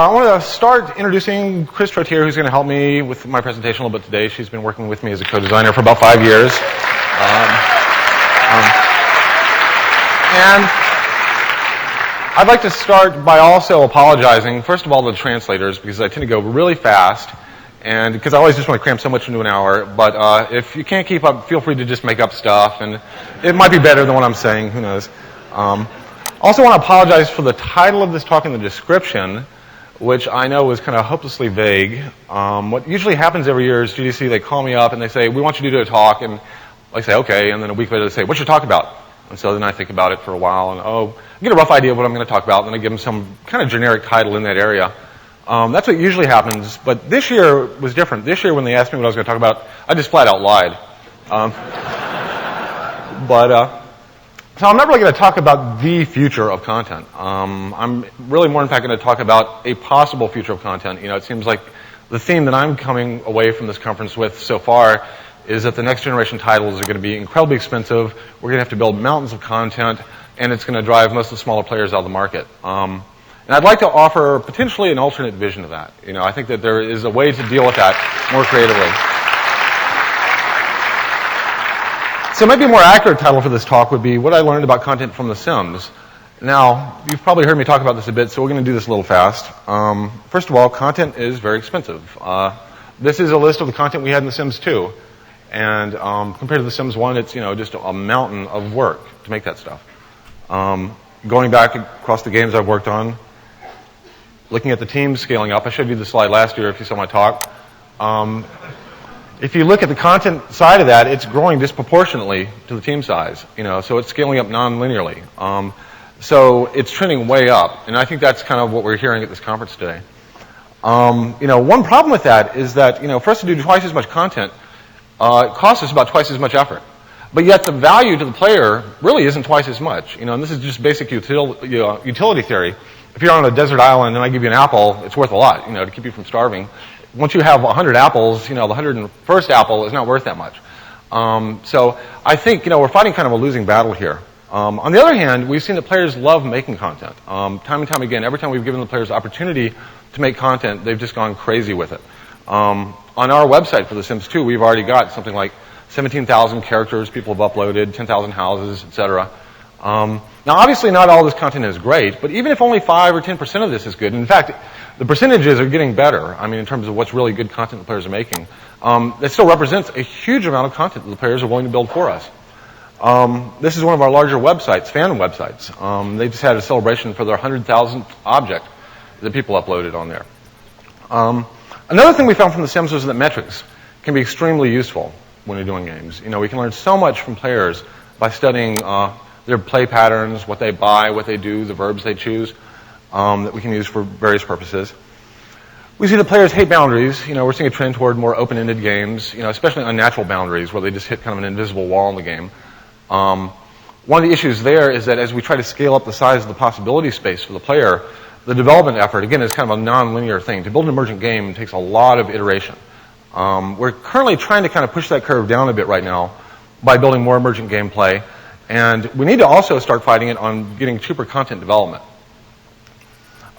I want to start introducing Chris Trottier, who's going to help me with my presentation a little bit today. She's been working with me as a co-designer for about 5 years. And I'd like to start by also apologizing, first of all, to the translators, because I tend to go really fast, and because I always just want to cram so much into an hour. But if you can't keep up, feel free to just make up stuff, and it might be better than what I'm saying. Who knows? Also want to apologize for the title of this talk in the description, which I know was kind of hopelessly vague. What usually happens every year is GDC, they call me up and they say, we want you to do a talk, and I say, okay, and then a week later they say, what's your talk about? And so then I think about it for a while, and I get a rough idea of what I'm going to talk about, and then I give them some kind of generic title in that area. That's what usually happens, but this year was different. This year when they asked me what I was going to talk about, I just flat out lied. So I'm not really going to talk about the future of content. I'm really more, in fact, going to talk about a possible future of content. You know, it seems like the theme that I'm coming away from this conference with so far is that the next generation titles are going to be incredibly expensive. We're going to have to build mountains of content, and it's going to drive most of the smaller players out of the market. And I'd like to offer potentially an alternate vision of that. You know, I think that there is a way to deal with that more creatively. So maybe a more accurate title for this talk would be What I Learned About Content from The Sims. Now, you've probably heard me talk about this a bit, so we're going to do this a little fast. First of all, content is very expensive. This is a list of the content we had in The Sims 2. And compared to The Sims 1, it's, you know, just a mountain of work to make that stuff. Going back across the games I've worked on, looking at the teams scaling up. I showed you the slide last year if you saw my talk. If you look at the content side of that, it's growing disproportionately to the team size. You know, so it's scaling up non-linearly. So it's trending way up, and I think that's kind of what we're hearing at this conference today. You know, one problem with that is that, you know, for us to do twice as much content, it costs us about twice as much effort. But yet the value to the player really isn't twice as much. You know, and this is just basic utility theory. If you're on a desert island and I give you an apple, it's worth a lot, you know, to keep you from starving. Once you have 100 apples, you know, the 101st apple is not worth that much. So I think, you know, we're fighting kind of a losing battle here. On the other hand, we've seen that players love making content. Time and time again, every time we've given the players the opportunity to make content, they've just gone crazy with it. On our website for The Sims 2, we've already got something like 17,000 characters people have uploaded, 10,000 houses, etc. Now, obviously, not all this content is great, but even if only 5 or 10% of this is good, in fact, the percentages are getting better. I mean, in terms of what's really good content the players are making. That still represents a huge amount of content that the players are willing to build for us. This is one of our larger websites, fan websites. They just had a celebration for their 100,000th object that people uploaded on there. Another thing we found from The Sims was that metrics can be extremely useful when you're doing games. You know, we can learn so much from players by studying their play patterns, what they buy, what they do, the verbs they choose, that we can use for various purposes. We see that players hate boundaries. You know, we're seeing a trend toward more open-ended games, you know, especially unnatural boundaries where they just hit kind of an invisible wall in the game. One of the issues there is that as we try to scale up the size of the possibility space for the player, the development effort, again, is kind of a non-linear thing. To build an emergent game takes a lot of iteration. We're currently trying to kind of push that curve down a bit right now by building more emergent gameplay. And we need to also start fighting it on getting cheaper content development.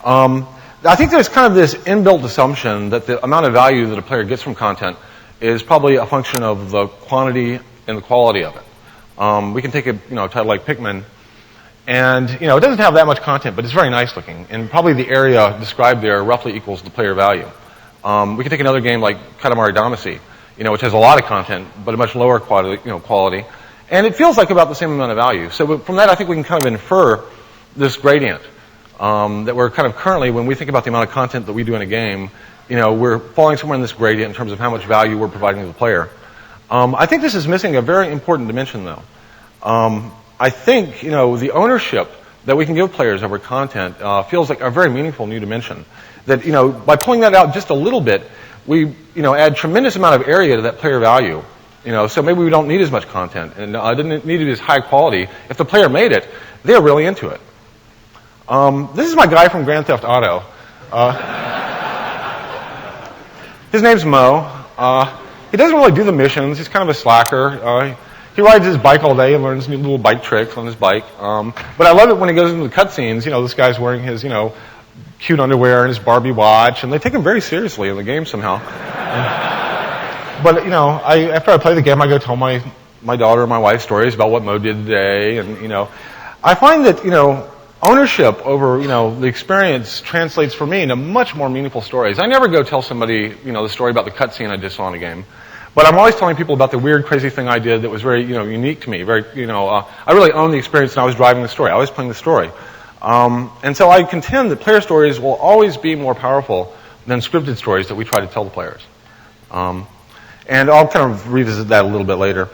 I think there's kind of this inbuilt assumption that the amount of value that a player gets from content is probably a function of the quantity and the quality of it. We can take a title like Pikmin, and it doesn't have that much content, but it's very nice looking, and probably the area described there roughly equals the player value. We can take another game like Katamari Damacy, which has a lot of content but a much lower quality, and it feels like about the same amount of value. So from that, I think we can kind of infer this gradient. That we're kind of currently, when we think about the amount of content that we do in a game, we're falling somewhere in this gradient in terms of how much value we're providing to the player. I think this is missing a very important dimension, though. I think, the ownership that we can give players over content feels like a very meaningful new dimension. That, by pulling that out just a little bit, we, add tremendous amount of area to that player value. So maybe we don't need as much content, and it didn't need to be as high quality. If the player made it, they're really into it. This is my guy from Grand Theft Auto. His name's Mo. He doesn't really do the missions. He's kind of a slacker. He rides his bike all day and learns new little bike tricks on his bike. But I love it when he goes into the cutscenes. This guy's wearing his, cute underwear and his Barbie watch, and they take him very seriously in the game somehow. But, after I play the game, I go tell my daughter or my wife stories about what Mo did today, and, I find that, ownership over, the experience translates for me into much more meaningful stories. I never go tell somebody, the story about the cutscene I just saw in a game. But I'm always telling people about the weird, crazy thing I did that was very, unique to me. Very, I really owned the experience and I was driving the story. I was playing the story. And so I contend that player stories will always be more powerful than scripted stories that we try to tell the players. And I'll kind of revisit that a little bit later.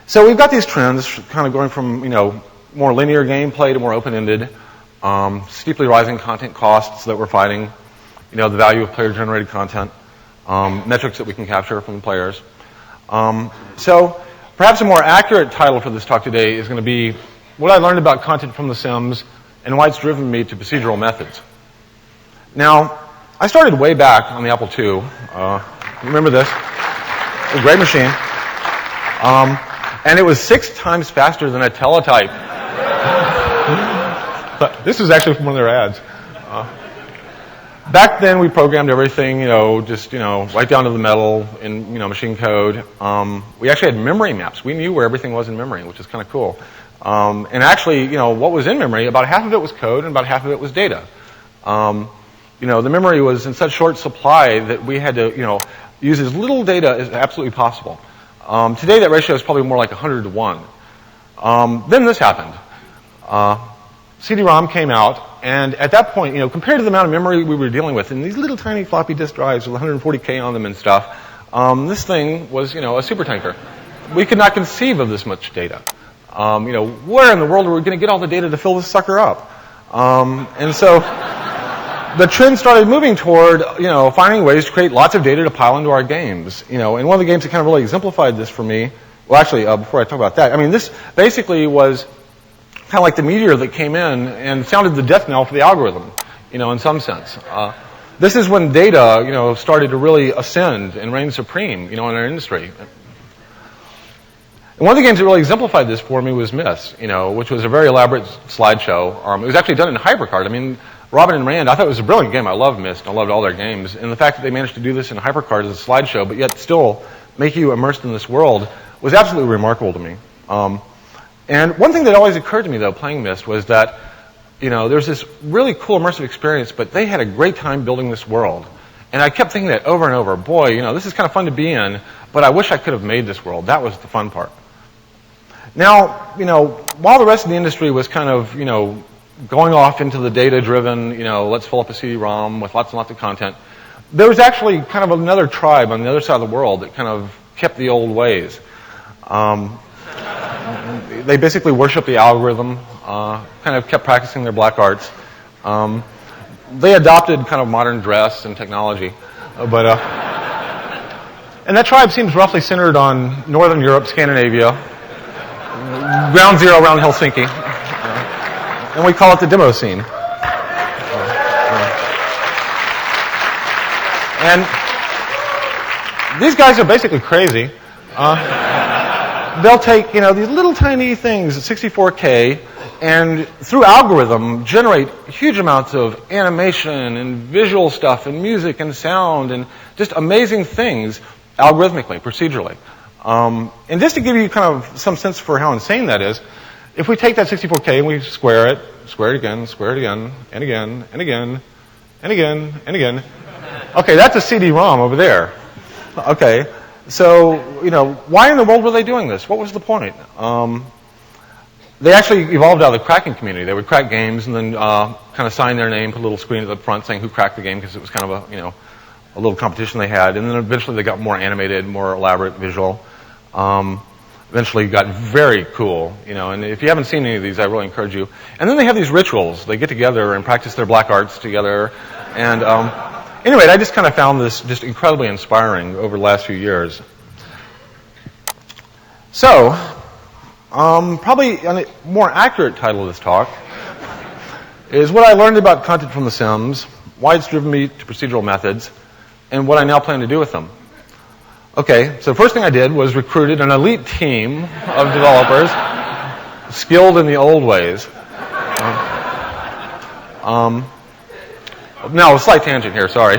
So we've got these trends kind of going from, more linear gameplay to more open-ended, steeply rising content costs that we're fighting, the value of player-generated content, metrics that we can capture from the players. So perhaps a more accurate title for this talk today is going to be what I learned about content from The Sims and why it's driven me to procedural methods. Now, I started way back on the Apple II. Remember this? A great machine. And it was 6 times faster than a teletype. But this is actually from one of their ads. Back then, we programmed everything, right down to the metal in, machine code. We actually had memory maps. We knew where everything was in memory, which is kind of cool. And actually, what was in memory, about half of it was code and about half of it was data. The memory was in such short supply that we had to, use as little data as absolutely possible. Today, that ratio is probably more like 100 to 1. Then this happened. CD-ROM came out, and at that point, compared to the amount of memory we were dealing with, and these little tiny floppy disk drives with 140K on them and stuff, this thing was, a supertanker. We could not conceive of this much data. Where in the world are we going to get all the data to fill this sucker up? And so the trend started moving toward, finding ways to create lots of data to pile into our games. And one of the games that kind of really exemplified this for me, well, actually, before I talk about that, this basically was kind of like the meteor that came in and sounded the death knell for the algorithm, in some sense. This is when data, started to really ascend and reign supreme, in our industry. And one of the games that really exemplified this for me was Myst, which was a very elaborate slideshow. It was actually done in HyperCard. Robin and Rand, I thought it was a brilliant game. I loved Myst. I loved all their games. And the fact that they managed to do this in HyperCard as a slideshow, but yet still make you immersed in this world, was absolutely remarkable to me. And one thing that always occurred to me, though, playing Myst, was that, there's this really cool immersive experience, but they had a great time building this world. And I kept thinking that over and over, boy, this is kind of fun to be in, but I wish I could have made this world. That was the fun part. Now, while the rest of the industry was kind of, going off into the data-driven, let's fill up a CD-ROM with lots and lots of content, there was actually kind of another tribe on the other side of the world that kind of kept the old ways. They basically worshiped the algorithm, kind of kept practicing their black arts. They adopted kind of modern dress and technology. And that tribe seems roughly centered on Northern Europe, Scandinavia, ground zero around Helsinki. And we call it the demo scene. And these guys are basically crazy. They'll take, these little tiny things at 64K and through algorithm generate huge amounts of animation and visual stuff and music and sound and just amazing things algorithmically, procedurally. And just to give you kind of some sense for how insane that is, if we take that 64K and we square it again, and again, and again, and again, and again. Okay, that's a CD-ROM over there. Okay, so, why in the world were they doing this? What was the point? They actually evolved out of the cracking community. They would crack games and then kind of sign their name, put a little screen at the front saying who cracked the game because it was kind of a little competition they had. And then eventually they got more animated, more elaborate visual. Eventually got very cool, and if you haven't seen any of these, I really encourage you. And then they have these rituals. They get together and practice their black arts together. And anyway, I just kind of found this just incredibly inspiring over the last few years. So, probably a more accurate title of this talk is what I learned about content from The Sims, why it's driven me to procedural methods, and what I now plan to do with them. Okay, so the first thing I did was recruited an elite team of developers skilled in the old ways. No, a slight tangent here, sorry.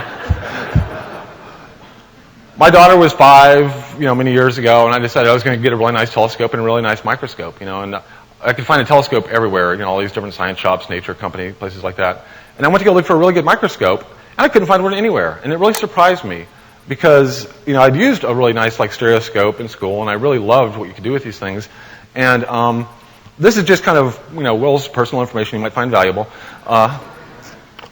My daughter was 5, many years ago, and I decided I was going to get a really nice telescope and a really nice microscope, and I could find a telescope everywhere, all these different science shops, nature company, places like that. And I went to go look for a really good microscope, and I couldn't find one anywhere. And it really surprised me because, I'd used a really nice, stereoscope in school, and I really loved what you could do with these things. And this is just kind of, Will's personal information you might find valuable.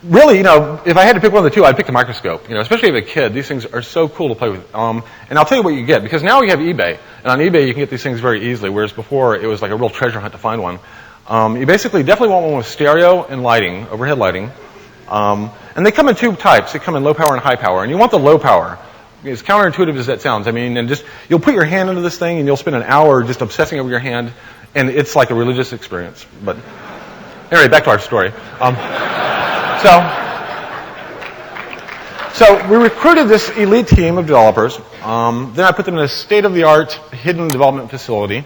Really, if I had to pick one of the two, I'd pick the microscope. Especially if you're a kid, these things are so cool to play with. And I'll tell you what you get, because now we have eBay. And on eBay, you can get these things very easily, whereas before, it was like a real treasure hunt to find one. You basically definitely want one with stereo and lighting, overhead lighting. And they come in two types. They come in low power and high power. And you want the low power. As counterintuitive as that sounds. You'll put your hand into this thing, and you'll spend an hour just obsessing over your hand, and it's like a religious experience. But anyway, back to our story. So we recruited this elite team of developers. Then I put them in a state-of-the-art hidden development facility,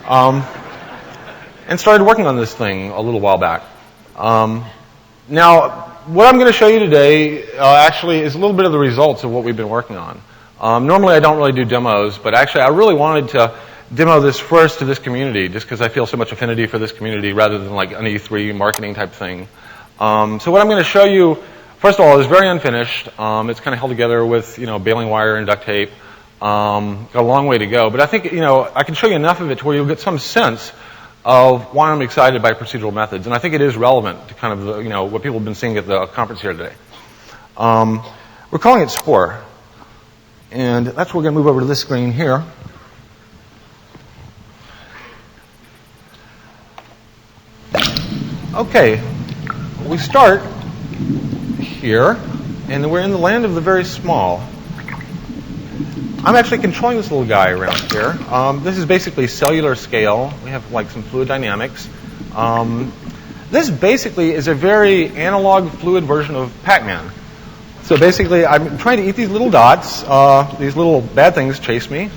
and started working on this thing a little while back. Now, what I'm going to show you today actually is a little bit of the results of what we've been working on. Normally, I don't really do demos, but actually, I really wanted to demo this first to this community, just because I feel so much affinity for this community, rather than like an E3 marketing type thing. So what I'm going to show you, first of all, is very unfinished. It's kind of held together with, baling wire and duct tape. Got a long way to go. But I think, I can show you enough of it to where you'll get some sense of why I'm excited by procedural methods. And I think it is relevant to kind of, what people have been seeing at the conference here today. We're calling it Spore. And that's where we're going to move over to this screen here. Okay. We start here, and we're in the land of the very small. I'm actually controlling this little guy around here. This is basically cellular scale. We have some fluid dynamics. This basically is a very analog fluid version of Pac-Man. So basically, I'm trying to eat these little dots. These little bad things chase me.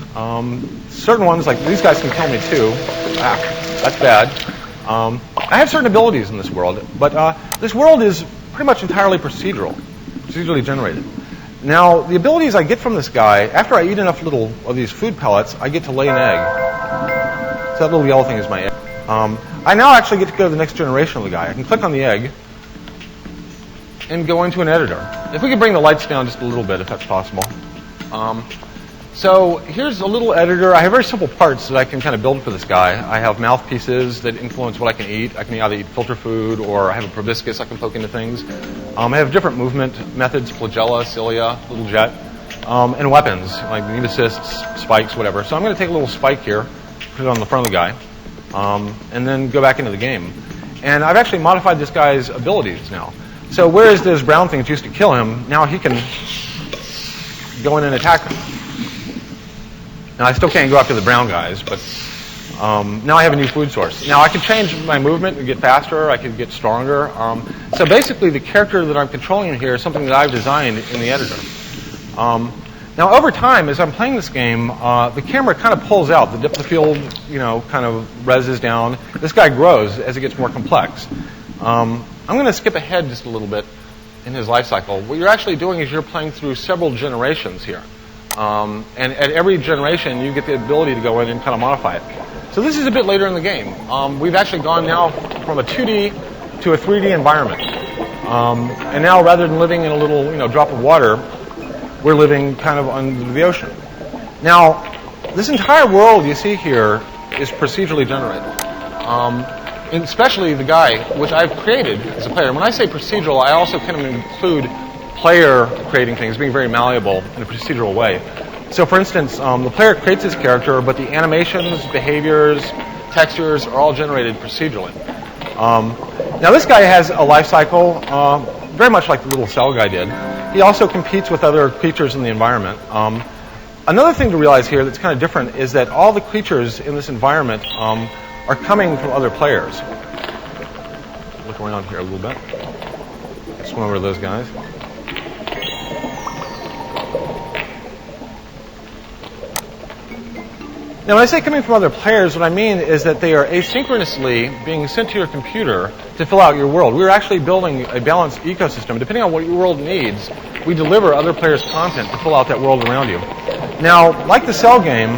Certain ones, like these guys, can kill me too. That's bad. I have certain abilities in this world, but this world is pretty much entirely procedurally generated. Now, the abilities I get from this guy, after I eat enough little of these food pellets, I get to lay an egg. So that little yellow thing is my egg. I now actually get to go to the next generation of the guy. I can click on the egg and go into an editor. If we could bring the lights down just a little bit, if that's possible. So here's a little editor. I have very simple parts that I can kind of build for this guy. I have mouthpieces that influence what I can eat. I can either eat filter food, or I have a proboscis I can poke into things. I have different movement methods, flagella, cilia, little jet, and weapons, like neat assists, spikes, whatever. So I'm going to take a little spike here, put it on the front of the guy, and then go back into the game. And I've actually modified this guy's abilities now. So whereas those brown things used to kill him, now he can go in and attack them. Now, I still can't go after the brown guys, but now I have a new food source. Now, I can change my movement and get faster. I can get stronger. So basically, the character that I'm controlling here is something that I've designed in the editor. Now, over time, as I'm playing this game, the camera kind of pulls out. The depth of field, kind of reses down. This guy grows as it gets more complex. I'm going to skip ahead just a little bit in his life cycle. What you're actually doing is you're playing through several generations here. And at every generation, you get the ability to go in and kind of modify it. So this is a bit later in the game. We've actually gone now from a 2D to a 3D environment. And now, rather than living in a little drop of water, we're living kind of under the ocean. Now, this entire world you see here is procedurally generated. And especially the guy, which I've created as a player. When I say procedural, I also kind of include player creating things, being very malleable in a procedural way. So, for instance, the player creates his character, but the animations, behaviors, textures are all generated procedurally. Now, this guy has a life cycle very much like the little cell guy did. He also competes with other creatures in the environment. Another thing to realize here that's kind of different is that all the creatures in this environment are coming from other players. Look around here a little bit. Swim over to those guys. Now, when I say coming from other players, what I mean is that they are asynchronously being sent to your computer to fill out your world. We're actually building a balanced ecosystem. Depending on what your world needs, we deliver other players' content to fill out that world around you. Now, like the cell game,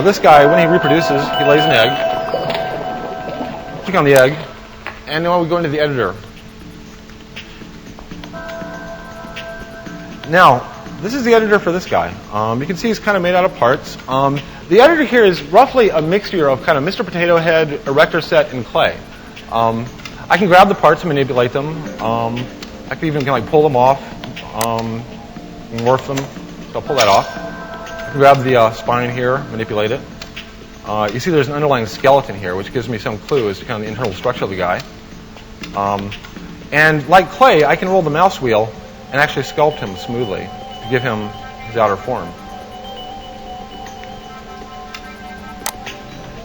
this guy, when he reproduces, he lays an egg. Click on the egg, and now we go into the editor. Now, this is the editor for this guy. You can see he's kind of made out of parts. The editor here is roughly a mixture of kind of Mr. Potato Head, Erector Set, and clay. I can grab the parts and manipulate them. I can even kind of pull them off, morph them. So I'll pull that off. I can grab the spine here, manipulate it. You see there's an underlying skeleton here, which gives me some clue as to kind of the internal structure of the guy. And like clay, I can roll the mouse wheel and actually sculpt him smoothly to give him his outer form.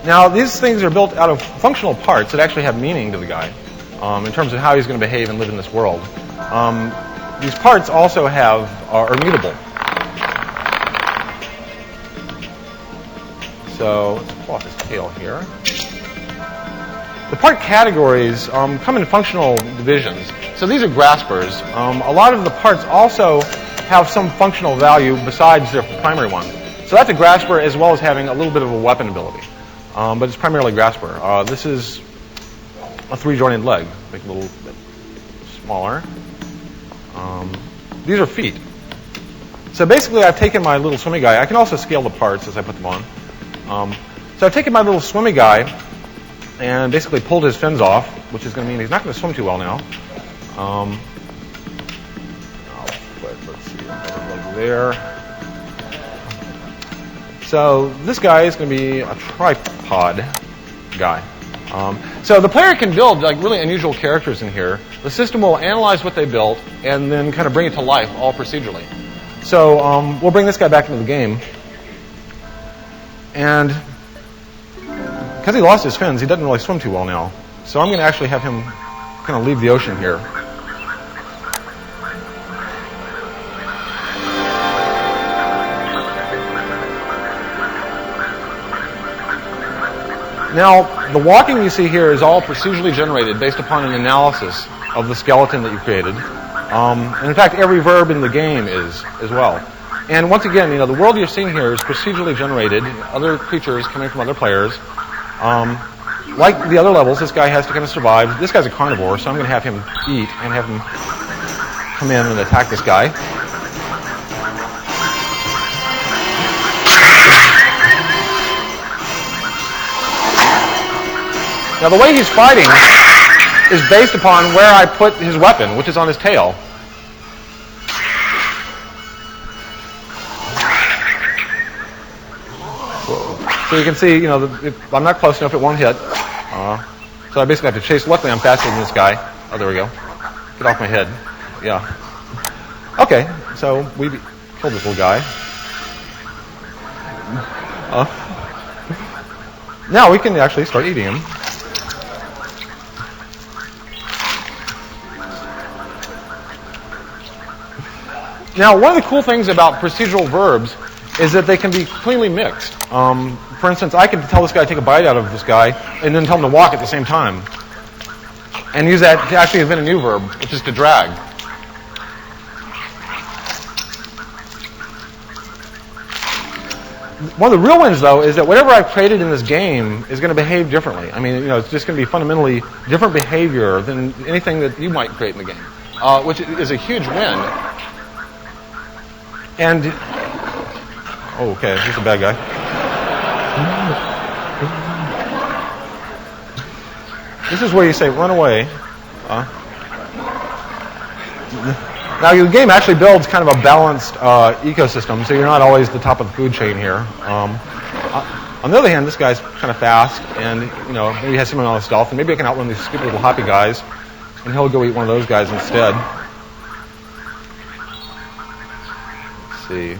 Now, these things are built out of functional parts that actually have meaning to the guy in terms of how he's going to behave and live in this world. These parts also are mutable. So let's pull off his tail here. The part categories come in functional divisions. So these are graspers. A lot of the parts also have some functional value besides their primary one. So that's a grasper as well as having a little bit of a weapon ability. But it's primarily grasper. This is a 3-jointed leg, make it a little bit smaller. These are feet. So basically I've taken my little swimmy guy. I can also scale the parts as I put them on. So I've taken my little swimmy guy and basically pulled his fins off, which is going to mean he's not going to swim too well now. I'll put, let's see, another leg there. So this guy is going to be a tripod guy. So the player can build like really unusual characters in here. The system will analyze what they built and then kind of bring it to life all procedurally. So we'll bring this guy back into the game. And because he lost his fins, he doesn't really swim too well now. So I'm going to actually have him kind of leave the ocean here. Now, the walking you see here is all procedurally generated based upon an analysis of the skeleton that you created. And in fact, every verb in the game is as well. And once again, the world you're seeing here is procedurally generated, other creatures coming from other players. Like the other levels, this guy has to kind of survive. This guy's a carnivore, so I'm going to have him eat and have him come in and attack this guy. Now, the way he's fighting is based upon where I put his weapon, which is on his tail. So you can see, if I'm not close enough, it won't hit. So I basically have to chase. Luckily, I'm faster than this guy. Oh, there we go. Get off my head. Yeah. Okay, so we killed this little guy. Now we can actually start eating him. Now, one of the cool things about procedural verbs is that they can be cleanly mixed. For instance, I can tell this guy to take a bite out of this guy and then tell him to walk at the same time. And use that to actually invent a new verb, which is to drag. One of the real wins, though, is that whatever I've created in this game is going to behave differently. I mean, it's just going to be fundamentally different behavior than anything that you might create in the game, which is a huge win. And, oh, okay, he's a bad guy. This is where you say, run away. Now, your game actually builds kind of a balanced ecosystem, so you're not always the top of the food chain here. On the other hand, this guy's kind of fast, and, maybe he has some amount of stealth, and maybe I can outrun these stupid little hoppy guys, and he'll go eat one of those guys instead. Let's see.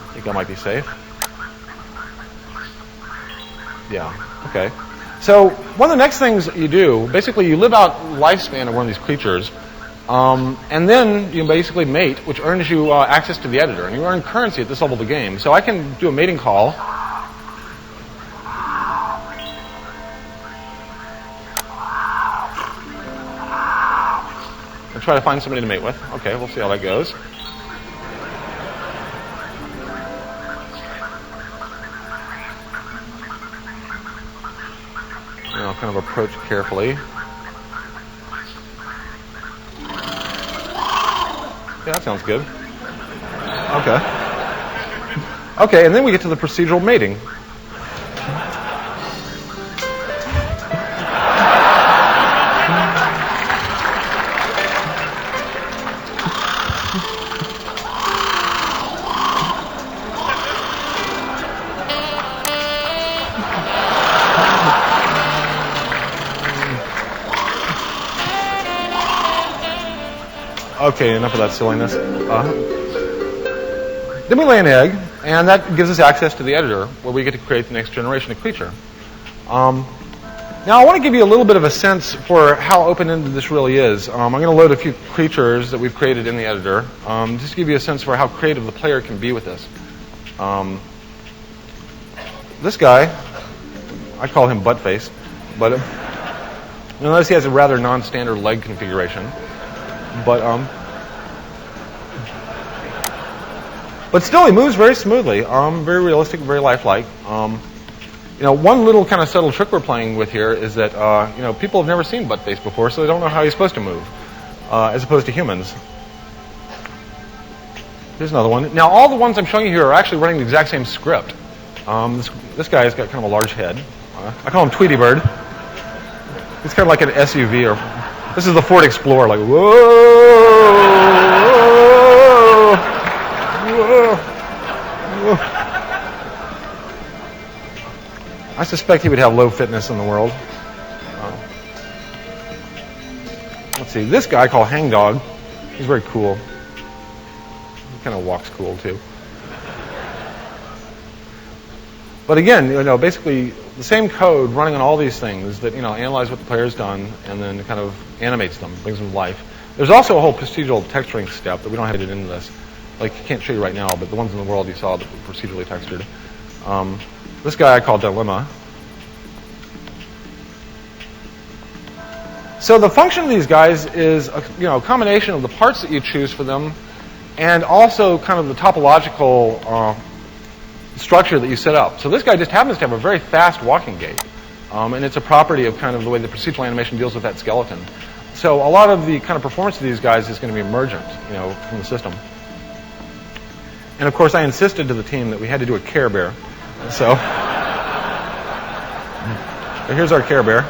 I think I might be safe. Yeah, okay. So one of the next things you do, basically you live out lifespan of one of these creatures, And then you basically mate, which earns you access to the editor. And you earn currency at this level of the game. So I can do a mating call. And try to find somebody to mate with. Okay, we'll see how that goes. I'll kind of approach carefully. Yeah, that sounds good. Okay. Okay, and then we get to the procedural mating. Okay, enough of that silliness. Then we lay an egg, and that gives us access to the editor, where we get to create the next generation of creature. Now, I want to give you a little bit of a sense for how open-ended this really is. I'm going to load a few creatures that we've created in the editor, just to give you a sense for how creative the player can be with this. This guy, I call him Buttface, but you'll notice he has a rather non-standard leg configuration. But still, he moves very smoothly, very realistic, very lifelike. One little kind of subtle trick we're playing with here is that people have never seen Buttface before, so they don't know how he's supposed to move, as opposed to humans. Here's another one. Now, all the ones I'm showing you here are actually running the exact same script. This guy's got kind of a large head. I call him Tweety Bird. He's kind of like an SUV, or this is the Ford Explorer, like whoa. I suspect he would have low fitness in the world. Let's see, this guy I call Hangdog. He's very cool. He kind of walks cool too. But again, basically the same code running on all these things that analyze what the player's done and then kind of animates them, brings them to life. There's also a whole procedural texturing step that we don't have to get into this. Like, I can't show you right now, but the ones in the world you saw that were procedurally textured. This guy I call Dilemma. So the function of these guys is a combination of the parts that you choose for them and also kind of the topological structure that you set up. So this guy just happens to have a very fast walking gait. And it's a property of kind of the way the procedural animation deals with that skeleton. So a lot of the kind of performance of these guys is going to be emergent, from the system. And of course, I insisted to the team that we had to do a Care Bear. So here's our Care Bear.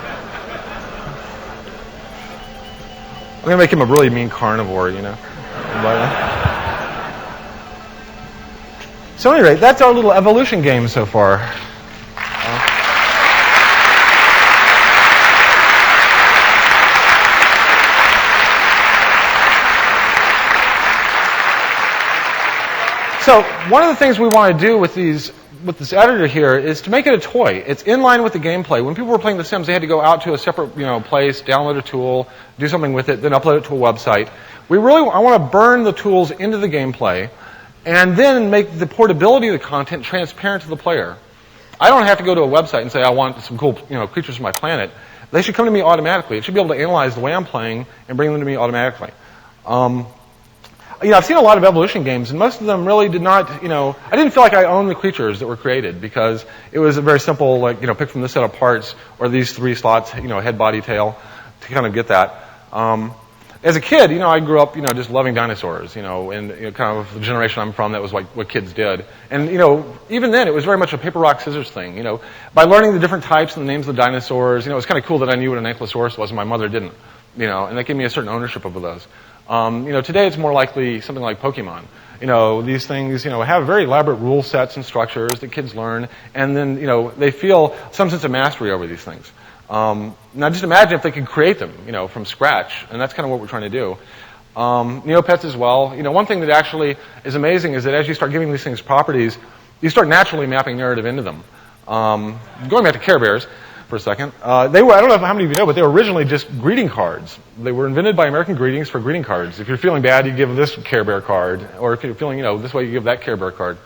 I'm going to make him a really mean carnivore, So at any rate, that's our little evolution game so far. So one of the things we want to do with this editor here is to make it a toy. It's in line with the gameplay. When people were playing The Sims, they had to go out to a separate place, download a tool, do something with it, then upload it to a website. I want to burn the tools into the gameplay and then make the portability of the content transparent to the player. I don't have to go to a website and say, I want some cool creatures from my planet. They should come to me automatically. It should be able to analyze the way I'm playing and bring them to me automatically. I've seen a lot of evolution games, and most of them really did not, I didn't feel like I owned the creatures that were created because it was a very simple, pick from this set of parts or these three slots, head, body, tail, to kind of get that. As a kid, I grew up, just loving dinosaurs, and kind of the generation I'm from, that was like what kids did. And, even then, it was very much a paper, rock, scissors thing, By learning the different types and the names of the dinosaurs, it was kind of cool that I knew what an ankylosaurus was and my mother didn't, and that gave me a certain ownership over those. Today it's more likely something like Pokemon. These things, have very elaborate rule sets and structures that kids learn, and then, they feel some sense of mastery over these things. Now just imagine if they could create them, from scratch, and that's kind of what we're trying to do. Neopets as well. One thing that actually is amazing is that as you start giving these things properties, you start naturally mapping narrative into them. Going back to Care Bears, for a second. They were, I don't know how many of you know, but they were originally just greeting cards. They were invented by American Greetings for greeting cards. If you're feeling bad, you give this Care Bear card. Or if you're feeling, this way, you give that Care Bear card.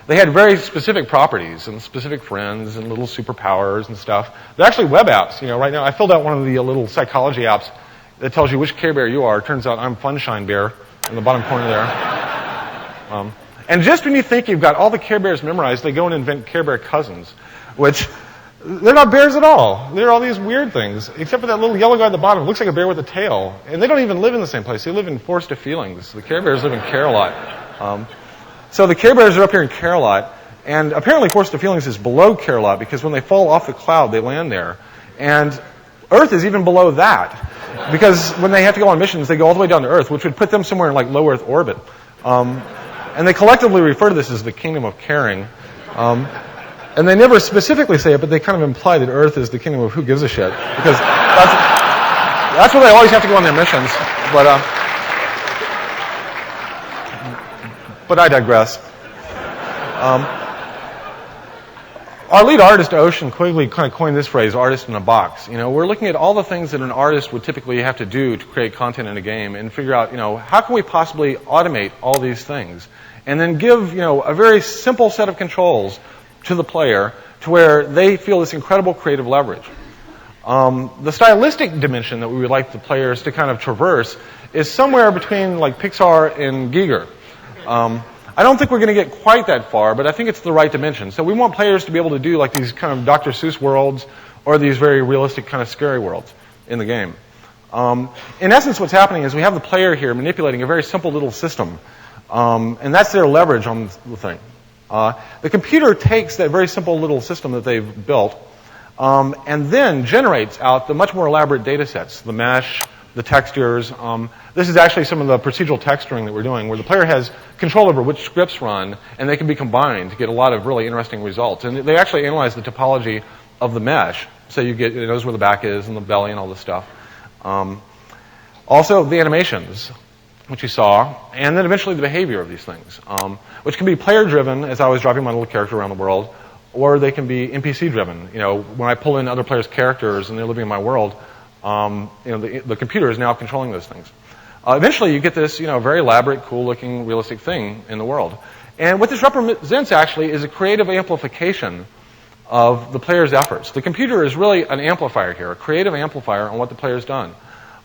They had very specific properties and specific friends and little superpowers and stuff. They're actually web apps. Right now, I filled out one of the little psychology apps that tells you which Care Bear you are. It turns out I'm Funshine Bear in the bottom corner there. And just when you think you've got all the Care Bears memorized, they go and invent Care Bear cousins, which they're not bears at all. They're all these weird things, except for that little yellow guy at the bottom. It looks like a bear with a tail. And they don't even live in the same place. They live in Forest of Feelings. The Care Bears live in Care-a-Lot. So the Care Bears are up here in Care-a-Lot, and apparently Forest of Feelings is below Care-a-Lot because when they fall off the cloud, they land there. And Earth is even below that because when they have to go on missions, they go all the way down to Earth, which would put them somewhere in like low Earth orbit. And they collectively refer to this as the Kingdom of Caring. And they never specifically say it, but they kind of imply that Earth is the kingdom of who gives a shit because that's where they always have to go on their missions. But I digress. Our lead artist, Ocean Quigley, kind of coined this phrase, artist in a box. We're looking at all the things that an artist would typically have to do to create content in a game and figure out, how can we possibly automate all these things? And then give, a very simple set of controls to the player to where they feel this incredible creative leverage. The stylistic dimension that we would like the players to kind of traverse is somewhere between like Pixar and Giger. I don't think we're going to get quite that far, but I think it's the right dimension. So we want players to be able to do like these kind of Dr. Seuss worlds or these very realistic kind of scary worlds in the game. In essence, what's happening is we have the player here manipulating a very simple little system, and that's their leverage on the thing. The computer takes that very simple little system that they've built and then generates out the much more elaborate data sets, the mesh, the textures. This is actually some of the procedural texturing that we're doing, where the player has control over which scripts run, and they can be combined to get a lot of really interesting results. And they actually analyze the topology of the mesh, so it knows where the back is and the belly and all this stuff. Also, the animations, which you saw, and then eventually the behavior of these things, which can be player-driven, as I was driving my little character around the world, or they can be NPC-driven. When I pull in other players' characters and they're living in my world, the computer is now controlling those things. Eventually, you get this, very elaborate, cool-looking, realistic thing in the world. And what this represents, actually, is a creative amplification of the player's efforts. The computer is really an amplifier here, a creative amplifier on what the player's done.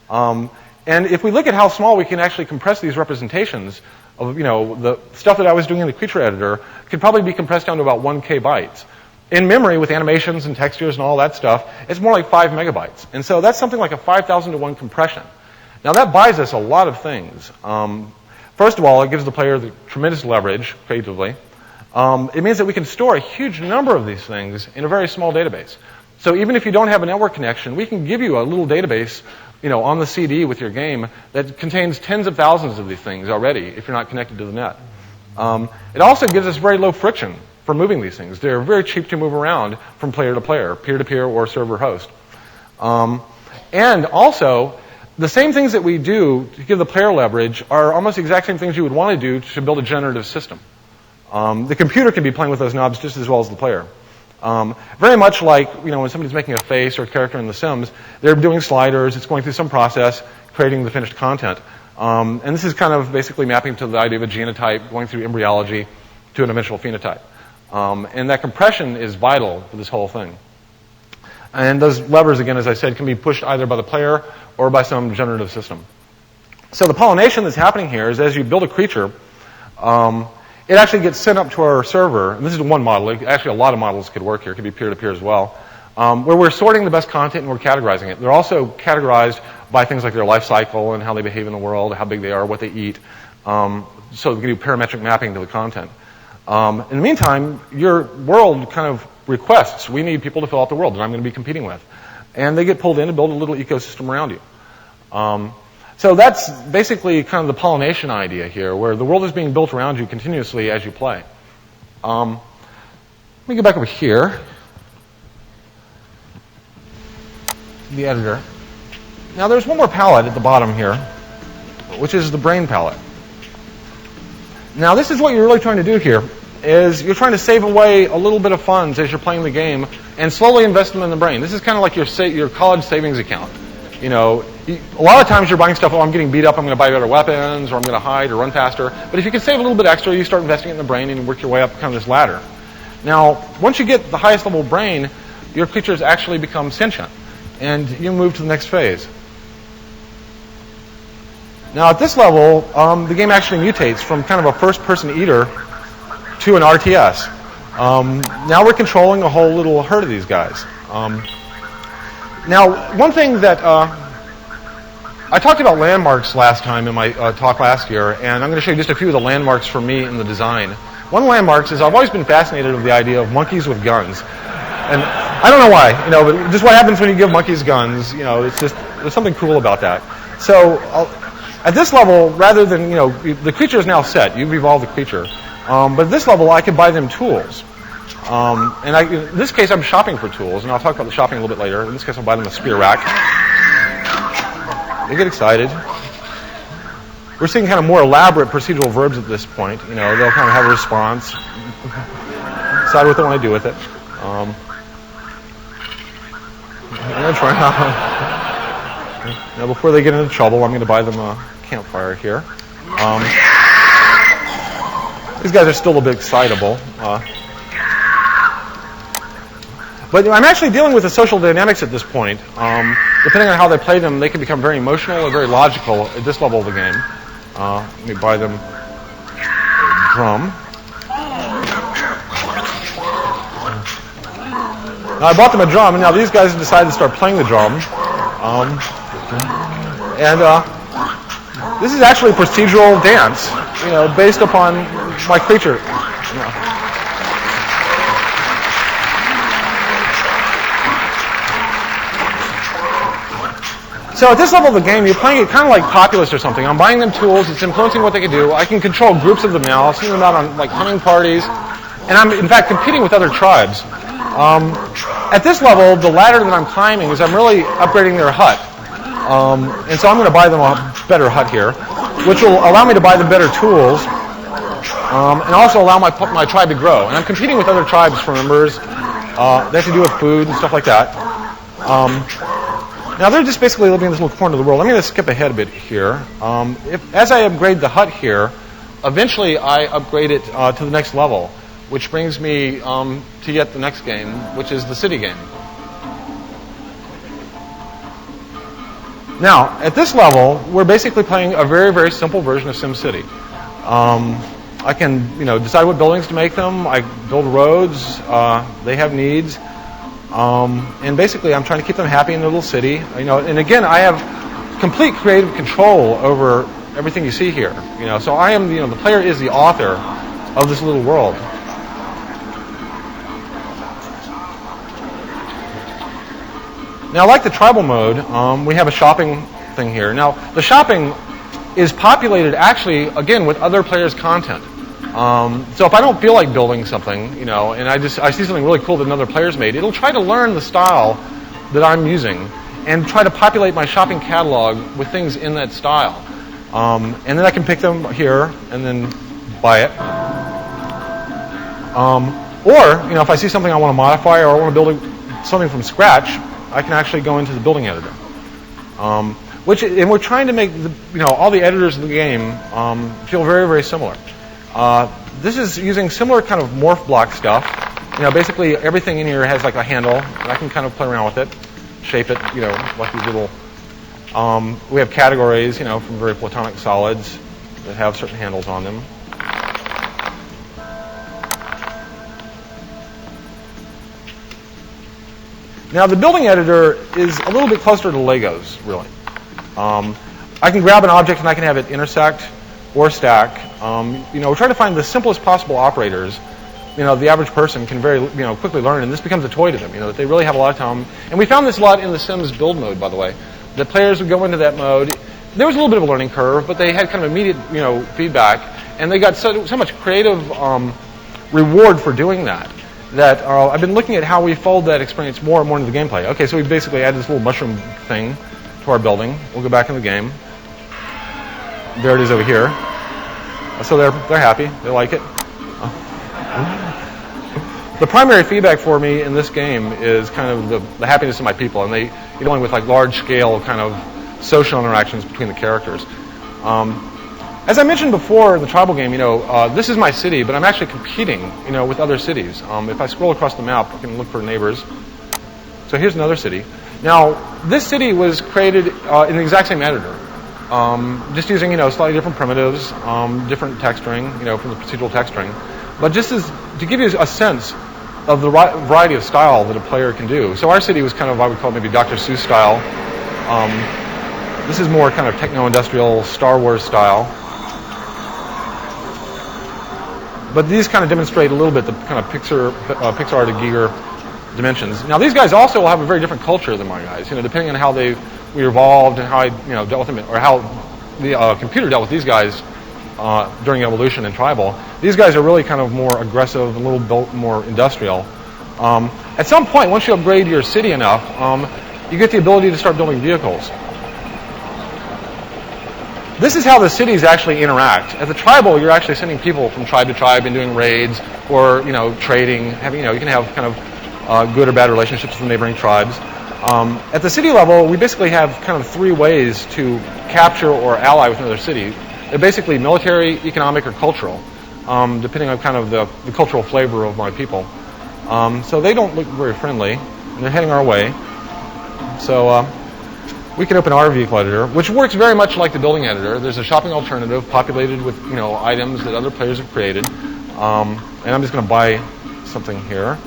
And if we look at how small we can actually compress these representations of, the stuff that I was doing in the creature editor could probably be compressed down to about 1K bytes. In memory, with animations and textures and all that stuff, it's more like 5 megabytes. And so that's something like a 5,000 to 1 compression. Now, that buys us a lot of things. First of all, it gives the player the tremendous leverage creatively. It means that we can store a huge number of these things in a very small database. So even if you don't have a network connection, we can give you a little database, on the CD with your game that contains tens of thousands of these things already if you're not connected to the net. It also gives us very low friction for moving these things. They're very cheap to move around from player to player, peer-to-peer or server-host. And also, the same things that we do to give the player leverage are almost the exact same things you would want to do to build a generative system. The computer can be playing with those knobs just as well as the player. Very much like, when somebody's making a face or a character in The Sims, they're doing sliders, it's going through some process, creating the finished content. And this is kind of basically mapping to the idea of a genotype, going through embryology to an eventual phenotype. And that compression is vital for this whole thing. And those levers, again, as I said, can be pushed either by the player or by some generative system. So the pollination that's happening here is as you build a creature, it actually gets sent up to our server. And this is one model. Actually, a lot of models could work here. It could be peer-to-peer as well. Where we're sorting the best content and we're categorizing it. They're also categorized by things like their life cycle and how they behave in the world, how big they are, what they eat. So we can do parametric mapping to the content. In the meantime, your world kind of requests, we need people to fill out the world that I'm going to be competing with. And they get pulled in to build a little ecosystem around you. So that's basically kind of the pollination idea here, where the world is being built around you continuously as you play. Let me go back over here. The editor. Now there's one more palette at the bottom here, which is the brain palette. Now this is what you're really trying to do here. is you're trying to save away a little bit of funds as you're playing the game and slowly invest them in the brain. This is kind of like your college savings account. You know, a lot of times you're buying stuff, oh, I'm getting beat up, I'm going to buy better weapons, or I'm going to hide or run faster. But if you can save a little bit extra, you start investing it in the brain and you work your way up kind of this ladder. Now, once you get the highest level brain, your creatures actually become sentient, and you move to the next phase. Now, at this level, the game actually mutates from kind of a first-person eater to an RTS. Now we're controlling a whole little herd of these guys. Now, one thing that I talked about landmarks last time in my talk last year, and I'm going to show you just a few of the landmarks for me in the design. One of the landmarks is I've always been fascinated with the idea of monkeys with guns. And I don't know why, but just what happens when you give monkeys guns, there's something cool about that. So at this level, rather than, the creature is now set. You've evolved the creature. But at this level, I could buy them tools. And in this case, I'm shopping for tools, and I'll talk about the shopping a little bit later. In this case, I'll buy them a spear rack. They get excited. We're seeing kind of more elaborate procedural verbs at this point. They'll kind of have a response, decide what they want to do with it. I'm going to try now, before they get into trouble, I'm going to buy them a campfire here. These guys are still a bit excitable. But I'm actually dealing with the social dynamics at this point. Depending on how they play them, they can become very emotional or very logical at this level of the game. Let me buy them a drum. Now, I bought them a drum, and now these guys have decided to start playing the drum. This is actually a procedural dance, based upon my creature. So at this level of the game, you're playing it kind of like Populous or something. I'm buying them tools. It's influencing what they can do. I can control groups of them now. I'll send them out on hunting parties. And I'm, in fact, competing with other tribes. At this level, the ladder that I'm climbing is I'm really upgrading their hut. And so I'm going to buy them a better hut here, which will allow me to buy them better tools and also allow my tribe to grow. And I'm competing with other tribes for members. They have to do with food and stuff like that. Now, they're just basically living in this little corner of the world. I'm going to skip ahead a bit here. As I upgrade the hut here, eventually I upgrade it to the next level, which brings me to yet the next game, which is the city game. Now, at this level, we're basically playing a very, very simple version of SimCity. I can, decide what buildings to make them. I build roads. They have needs. And basically, I'm trying to keep them happy in their little city. And again, I have complete creative control over everything you see here. So I am, the player is the author of this little world. Now, like the tribal mode, we have a shopping thing here. Now, the shopping is populated actually, again, with other players' content. So if I don't feel like building something, and I see something really cool that another player's made, it'll try to learn the style that I'm using and try to populate my shopping catalog with things in that style. And then I can pick them here and then buy it. Or, if I see something I want to modify or I want to build something from scratch, I can actually go into the building editor. And we're trying to make all the editors in the game feel very, very similar. This is using similar kind of morph block stuff. Basically everything in here has like a handle, and I can kind of play around with it, shape it, like these little. We have categories, from very platonic solids that have certain handles on them. Now the building editor is a little bit closer to Legos, really. I can grab an object and I can have it intersect or stack. We're trying to find the simplest possible operators. The average person can very, quickly learn, and this becomes a toy to them. That they really have a lot of time. And we found this a lot in the Sims build mode, by the way. The players would go into that mode. There was a little bit of a learning curve, but they had kind of immediate, feedback, and they got so much creative reward for doing that. That I've been looking at how we fold that experience more and more into the gameplay. Okay, so we basically added this little mushroom thing to our building. We'll go back in the game. There it is over here. So they're happy. They like it. The primary feedback for me in this game is kind of the happiness of my people, and you're dealing with like large-scale kind of social interactions between the characters. As I mentioned before, the tribal game, this is my city, but I'm actually competing, with other cities. If I scroll across the map, I can look for neighbors. So here's another city. Now, this city was created in the exact same editor, just using, slightly different primitives, different texturing, from the procedural texturing. But just to give you a sense of the variety of style that a player can do. So our city was kind of, I would call maybe Dr. Seuss style. This is more kind of techno-industrial Star Wars style. But these kind of demonstrate a little bit the kind of Pixar to Giger dimensions. Now, these guys also will have a very different culture than my guys. Depending on how we evolved and how I dealt with them, or how the computer dealt with these guys during evolution and tribal. These guys are really kind of more aggressive, a little bit more industrial. At some point, once you upgrade your city enough, you get the ability to start building vehicles. This is how the cities actually interact. At the tribal, you're actually sending people from tribe to tribe and doing raids or trading. You can have kind of good or bad relationships with the neighboring tribes. At the city level, we basically have kind of three ways to capture or ally with another city. They're basically military, economic, or cultural, depending on kind of the cultural flavor of my people. So they don't look very friendly, and they're heading our way. So we can open our vehicle editor, which works very much like the building editor. There's a shopping alternative populated with items that other players have created. And I'm just going to buy something here.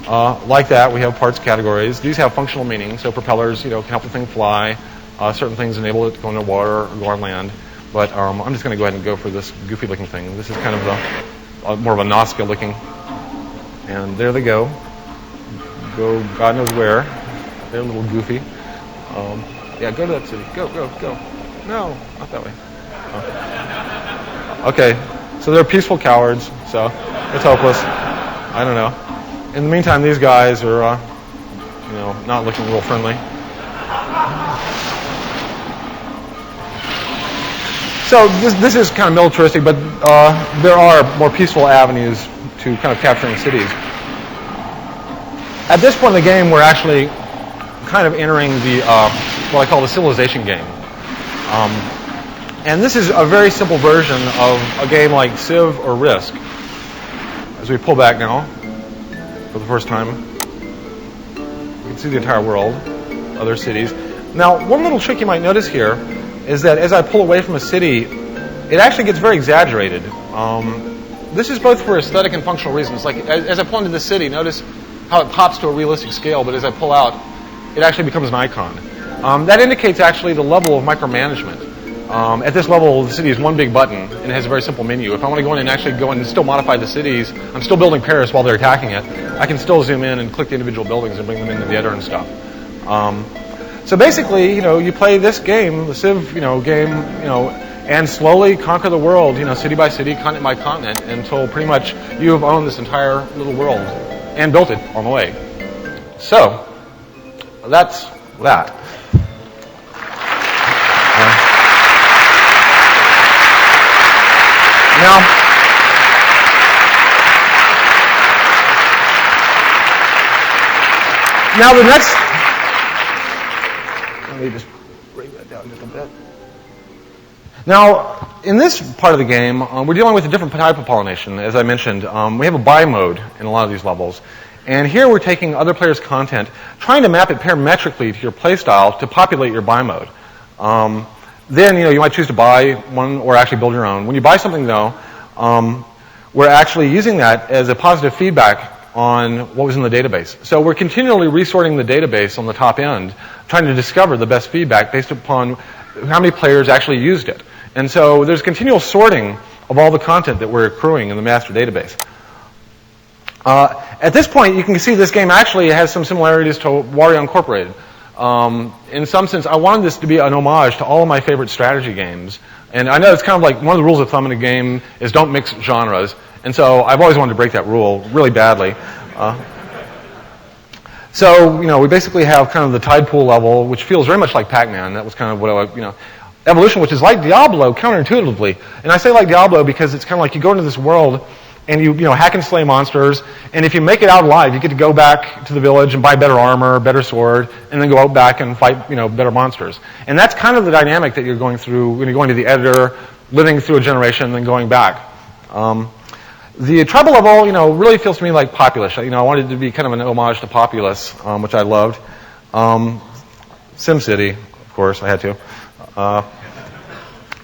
Like that, we have parts categories. These have functional meaning, so propellers can help the thing fly. Certain things enable it to go into water or go on land. But I'm just going to go ahead and go for this goofy-looking thing. This is kind of more of a Nazca-looking. And there they go. Go God knows where. They're a little goofy. Yeah, go to that city. Go. No, not that way. Oh. Okay, so they're peaceful cowards, so it's hopeless. I don't know. In the meantime, these guys are, not looking real friendly. So this is kind of militaristic, but there are more peaceful avenues to kind of capturing cities. At this point in the game, we're actually kind of entering the what I call the civilization game. And this is a very simple version of a game like Civ or Risk. As we pull back now, for the first time, you can see the entire world, other cities. Now, one little trick you might notice here is that as I pull away from a city, it actually gets very exaggerated. This is both for aesthetic and functional reasons. Like, as I pull into the city, notice how it pops to a realistic scale, but as I pull out, it actually becomes an icon. That indicates actually the level of micromanagement. At this level, the city is one big button, and it has a very simple menu. If I want to go in and actually go in and still modify the cities, I'm still building Paris while they're attacking it, I can still zoom in and click the individual buildings and bring them into the editor and stuff. So basically, you play this game, the Civ, game, and slowly conquer the world, city by city, continent by continent, until pretty much you have owned this entire little world and built it on the way. So, that's that. Now the next, let me just bring that down just a bit. Now, in this part of the game, we're dealing with a different type of pollination. As I mentioned, we have a buy mode in a lot of these levels. And here we're taking other players' content, trying to map it parametrically to your playstyle to populate your buy mode. Then, you might choose to buy one or actually build your own. When you buy something, though, we're actually using that as a positive feedback on what was in the database. So we're continually resorting the database on the top end, trying to discover the best feedback based upon how many players actually used it. And so there's continual sorting of all the content that we're accruing in the master database. At this point, you can see this game actually has some similarities to Wario Incorporated. In some sense, I wanted this to be an homage to all of my favorite strategy games. And I know it's kind of like one of the rules of thumb in a game is don't mix genres. And so I've always wanted to break that rule really badly. So, we basically have kind of the tide pool level, which feels very much like Pac-Man. That was kind of what I, Evolution, which is like Diablo counterintuitively. And I say like Diablo because it's kind of like you go into this world and you hack and slay monsters, and if you make it out alive, you get to go back to the village and buy better armor, better sword, and then go out back and fight better monsters. And that's kind of the dynamic that you're going through when you're going to the editor, living through a generation, and then going back. The tribal level, really feels to me like Populous. I wanted it to be kind of an homage to Populous, which I loved. SimCity, of course, I had to.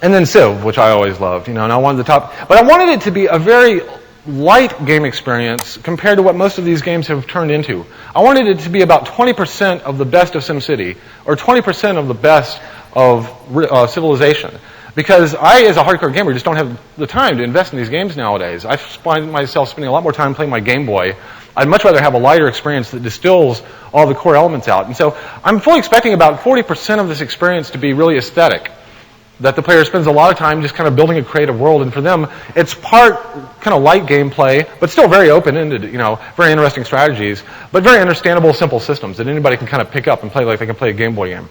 And then Civ, which I always loved, and I wanted the top. But I wanted it to be a very light game experience compared to what most of these games have turned into. I wanted it to be about 20% of the best of SimCity, or 20% of the best of Civilization. Because I, as a hardcore gamer, just don't have the time to invest in these games nowadays. I find myself spending a lot more time playing my Game Boy. I'd much rather have a lighter experience that distills all the core elements out. And so I'm fully expecting about 40% of this experience to be really aesthetic. That the player spends a lot of time just kind of building a creative world, and for them, it's part kind of light gameplay, but still very open-ended, very interesting strategies, but very understandable, simple systems that anybody can kind of pick up and play like they can play a Game Boy game.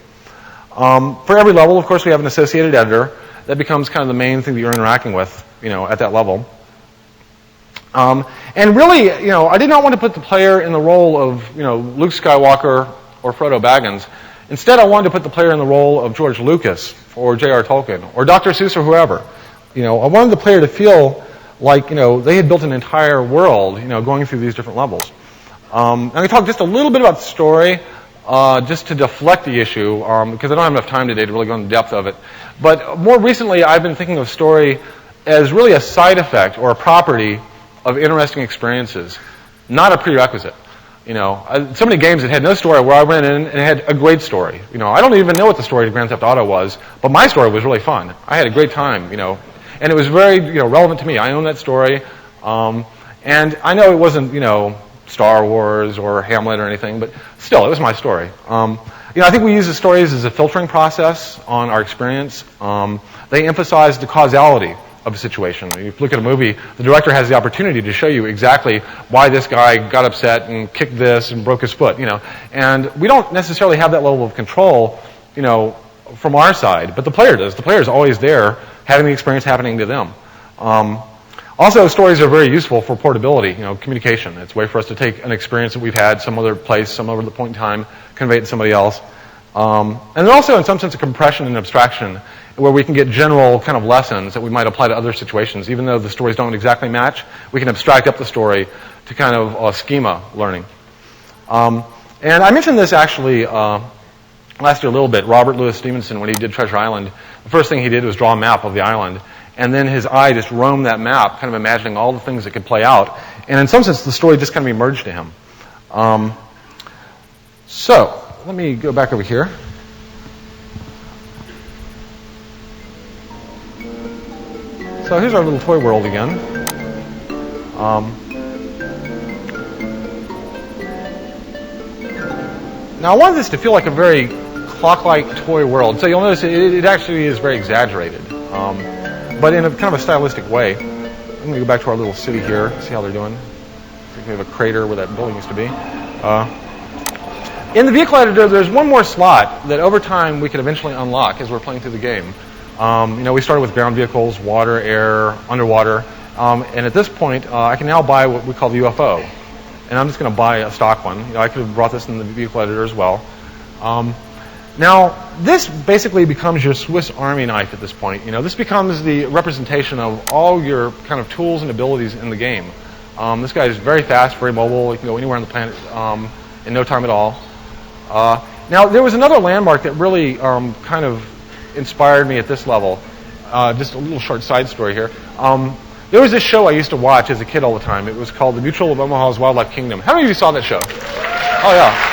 For every level, of course, we have an associated editor that becomes kind of the main thing that you're interacting with, at that level. And really, I did not want to put the player in the role of, Luke Skywalker or Frodo Baggins. Instead, I wanted to put the player in the role of George Lucas or J.R. Tolkien or Dr. Seuss or whoever. I wanted the player to feel like, they had built an entire world, going through these different levels. I'm going to talk just a little bit about the story, just to deflect the issue, because I don't have enough time today to really go into the depth of it. But more recently, I've been thinking of story as really a side effect or a property of interesting experiences, not a prerequisite. So many games that had no story where I went in and had a great story. I don't even know what the story of Grand Theft Auto was, but my story was really fun. I had a great time, and it was very, relevant to me. I own that story, and I know it wasn't, Star Wars or Hamlet or anything, but still, it was my story. I think we use the stories as a filtering process on our experience. They emphasize the causality of a situation. If you look at a movie, the director has the opportunity to show you exactly why this guy got upset and kicked this and broke his foot, And we don't necessarily have that level of control, from our side, but the player does. The player is always there, having the experience happening to them. Also, stories are very useful for portability, communication. It's a way for us to take an experience that we've had some other place, some other point in time, convey it to somebody else. And then also, in some sense, a compression and abstraction, where we can get general kind of lessons that we might apply to other situations. Even though the stories don't exactly match, we can abstract up the story to kind of schema learning. And I mentioned this actually last year a little bit. Robert Louis Stevenson, when he did Treasure Island, the first thing he did was draw a map of the island. And then his eye just roamed that map, kind of imagining all the things that could play out. And in some sense, the story just kind of emerged to him. So let me go back over here. So here's our little toy world again. Now I wanted this to feel like a very clock-like toy world. So you'll notice it actually is very exaggerated, but in a kind of a stylistic way. I'm going to go back to our little city here, see how they're doing. I think we have a crater where that building used to be. In the vehicle editor, there's one more slot that over time we could eventually unlock as we're playing through the game. We started with ground vehicles, water, air, underwater, and at this point, I can now buy what we call the UFO. And I'm just going to buy a stock one. I could have brought this in the vehicle editor as well. Now, this basically becomes your Swiss Army knife at this point. This becomes the representation of all your kind of tools and abilities in the game. This guy is very fast, very mobile. He can go anywhere on the planet in no time at all. Now, there was another landmark that really kind of inspired me at this level. Just a little short side story here. There was this show I used to watch as a kid all the time. It was called The Mutual of Omaha's Wildlife Kingdom. How many of you saw that show? Oh, yeah.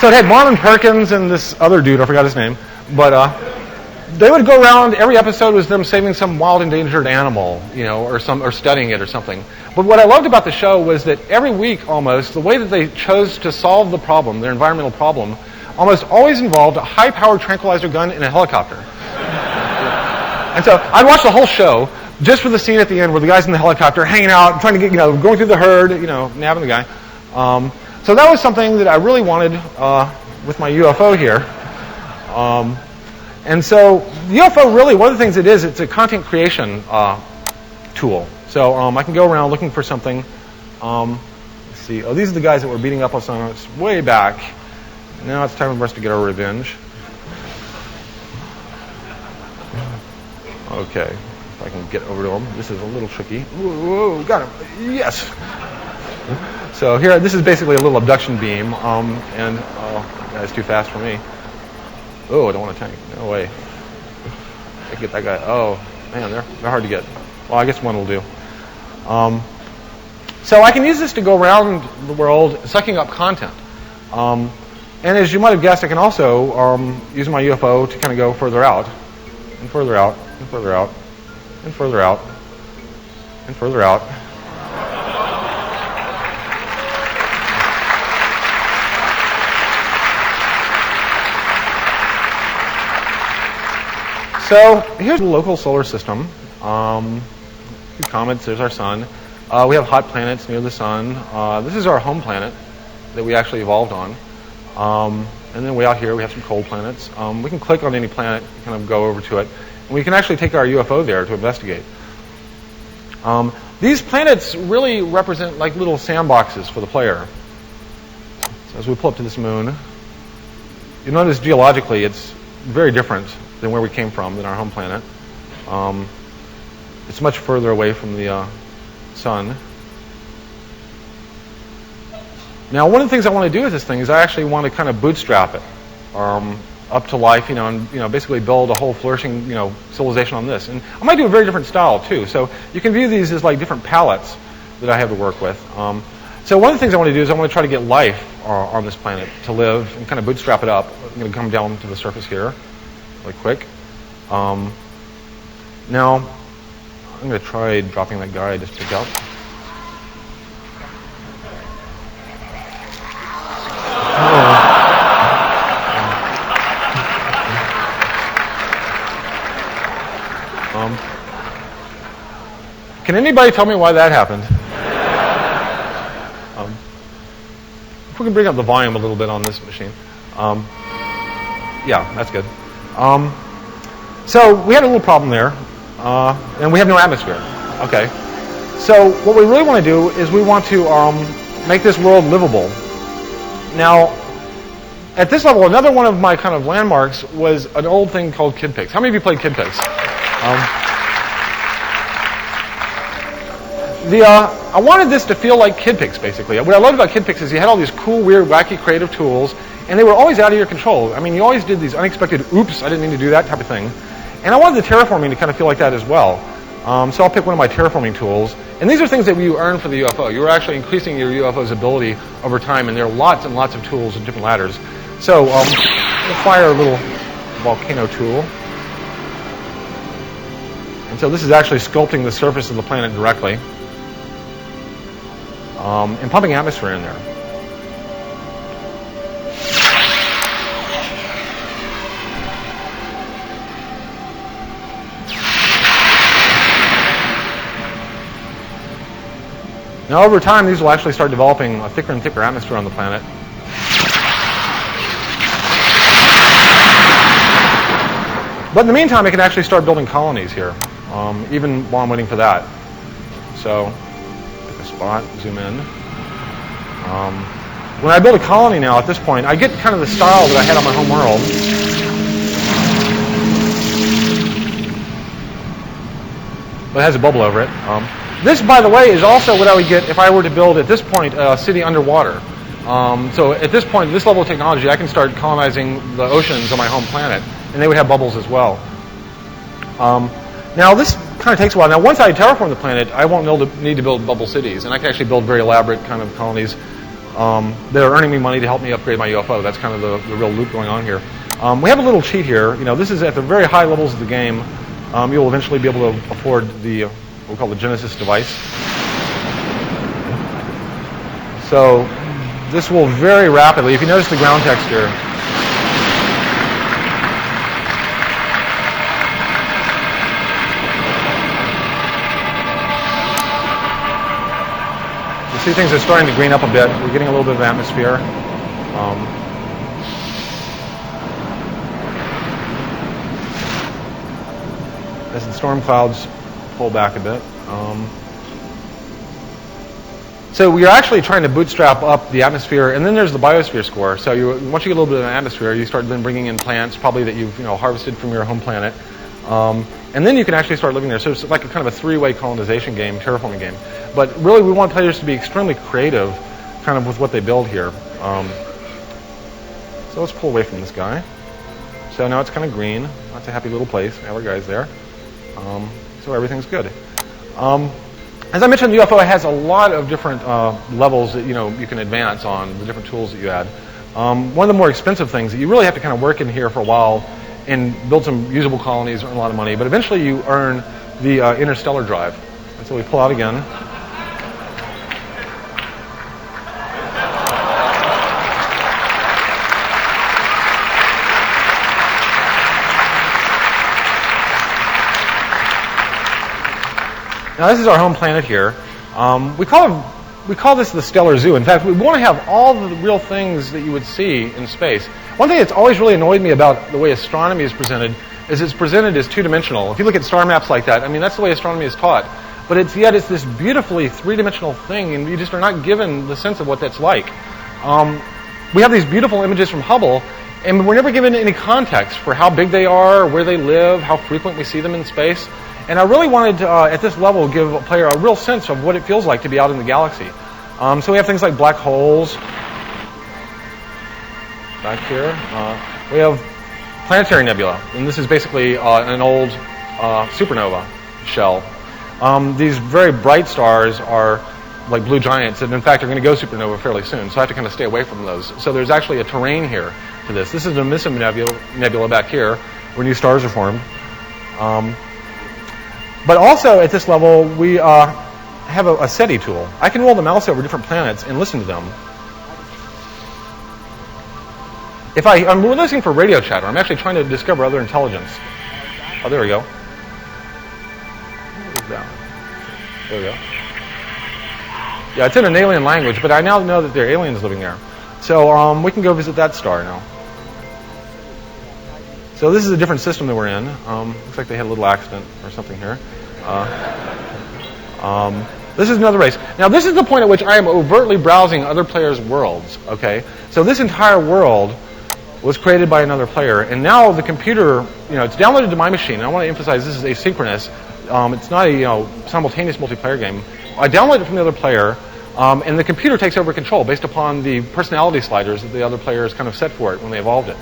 So it had Marlon Perkins and this other dude, I forgot his name. But they would go around, every episode was them saving some wild endangered animal, or studying it or something. But what I loved about the show was that every week almost, the way that they chose to solve the problem, their environmental problem, almost always involved a high-powered tranquilizer gun and a helicopter. And so I'd watch the whole show just for the scene at the end where the guy's in the helicopter hanging out, trying to get, going through the herd, nabbing the guy. So that was something that I really wanted with my UFO here. And so the UFO really, one of the things it is, it's a content creation tool. So I can go around looking for something. Let's see. Oh, these are the guys that were beating up on us way back. Now it's time for us to get our revenge. Okay, if I can get over to them. This is a little tricky. Whoa, got him. Yes. So here, this is basically a little abduction beam, and that's too fast for me. Oh, I don't want to tank. No way. I can get that guy. Oh, man, they're hard to get. Well, I guess one will do. So I can use this to go around the world sucking up content. And as you might have guessed, I can also use my UFO to kind of go further out, and further out, and further out, and further out, and further out. So here's the local solar system. A few comets. There's our sun. We have hot planets near the sun. This is our home planet that we actually evolved on. And then way out here we have some cold planets. We can click on any planet, kind of go over to it, and we can actually take our UFO there to investigate. These planets really represent like little sandboxes for the player. So as we pull up to this moon, you'll notice geologically it's very different than where we came from, than our home planet. It's much further away from the sun. Now, one of the things I want to do with this thing is I actually want to kind of bootstrap it up to life, and basically build a whole flourishing, civilization on this. And I might do a very different style too. So you can view these as like different palettes that I have to work with. So one of the things I want to do is I want to try to get life on this planet to live and kind of bootstrap it up. I'm going to come down to the surface here, really quick. Now I'm going to try dropping that guy I just picked up. Can anybody tell me why that happened? If we can bring up the volume a little bit on this machine. Yeah, that's good. So we had a little problem there, and we have no atmosphere. Okay. So what we really want to do is we want to make this world livable. Now, at this level, another one of my kind of landmarks was an old thing called KidPix. How many of you played KidPix? I wanted this to feel like KidPix, basically. What I loved about KidPix is you had all these cool, weird, wacky, creative tools, and they were always out of your control. I mean, you always did these unexpected, oops, I didn't mean to do that type of thing. And I wanted the terraforming to kind of feel like that as well. So I'll pick one of my terraforming tools. And these are things that you earn for the UFO. You're actually increasing your UFO's ability over time, and there are lots and lots of tools and different ladders. So we'll fire a little volcano tool. And so this is actually sculpting the surface of the planet directly. And pumping atmosphere in there. Now, over time, these will actually start developing a thicker and thicker atmosphere on the planet. But in the meantime, I can actually start building colonies here, even while I'm waiting for that. So, pick a spot, zoom in. When I build a colony now, at this point, I get kind of the style that I had on my home world. But it has a bubble over it. This, by the way, is also what I would get if I were to build, at this point, a city underwater. So at this point, this level of technology, I can start colonizing the oceans on my home planet, and they would have bubbles as well. Now, this kind of takes a while. Now, once I terraform the planet, I won't need to build bubble cities, and I can actually build very elaborate kind of colonies that are earning me money to help me upgrade my UFO. That's kind of the real loop going on here. We have a little cheat here. This is at the very high levels of the game. You'll eventually be able to afford the what we call the Genesis device. So this will very rapidly, if you notice the ground texture, you see things are starting to green up a bit. We're getting a little bit of atmosphere. As the storm clouds pull back a bit. So we're actually trying to bootstrap up the atmosphere, and then there's the biosphere score. So once you get a little bit of an atmosphere, you start then bringing in plants, probably that you've harvested from your home planet, and then you can actually start living there. So it's like a kind of a three-way colonization game, terraforming game. But really, we want players to be extremely creative, kind of with what they build here. So let's pull away from this guy. So now it's kind of green. That's a happy little place. Now our guy's there. So everything's good. As I mentioned, the UFO has a lot of different levels that you can advance on, the different tools that you add. One of the more expensive things that you really have to kind of work in here for a while and build some usable colonies, earn a lot of money, but eventually you earn the interstellar drive. And so we pull out again. Now this is our home planet here. We call this the stellar zoo. In fact, we want to have all the real things that you would see in space. One thing that's always really annoyed me about the way astronomy is presented is it's presented as two-dimensional. If you look at star maps like that, I mean, that's the way astronomy is taught. But yet it's this beautifully three-dimensional thing, and you just are not given the sense of what that's like. We have these beautiful images from Hubble, and we're never given any context for how big they are, where they live, how frequent we see them in space. And I really wanted to, at this level, give a player a real sense of what it feels like to be out in the galaxy. So we have things like black holes back here. We have planetary nebula, and this is basically an old supernova shell. These very bright stars are like blue giants, and in fact are going to go supernova fairly soon, so I have to kind of stay away from those. So there's actually a terrain here to this. This is a Missum nebula back here, where new stars are formed. But also at this level, we have a SETI tool. I can roll the mouse over different planets and listen to them. If I'm listening for radio chatter, I'm actually trying to discover other intelligence. Oh, there we go. What is that? There we go. Yeah, it's in an alien language, but I now know that there are aliens living there. So we can go visit that star now. So this is a different system that we're in. Looks like they had a little accident or something here. This is another race. Now this is the point at which I am overtly browsing other players' worlds. Okay, so this entire world was created by another player, and now the computer, it's downloaded to my machine. And I want to emphasize this is asynchronous. It's not a simultaneous multiplayer game. I download it from the other player, and the computer takes over control based upon the personality sliders that the other players kind of set for it when they evolved it.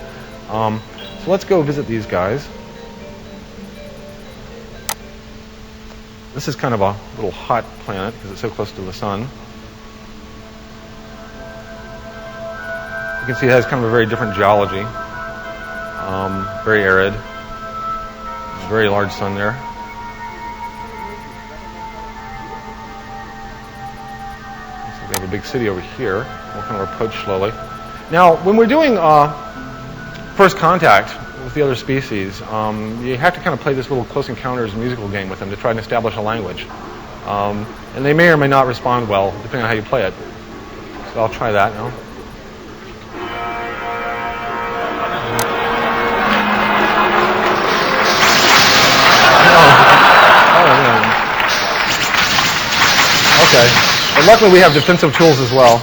So let's go visit these guys. This is kind of a little hot planet because it's so close to the sun. You can see it has kind of a very different geology. Very arid. Very large sun there. So we have a big city over here. We'll kind of approach slowly. Now, when we're doing first contact with the other species, you have to kind of play this little close encounters musical game with them to try and establish a language. And they may or may not respond well, depending on how you play it. So I'll try that now. Okay. But luckily we have defensive tools as well.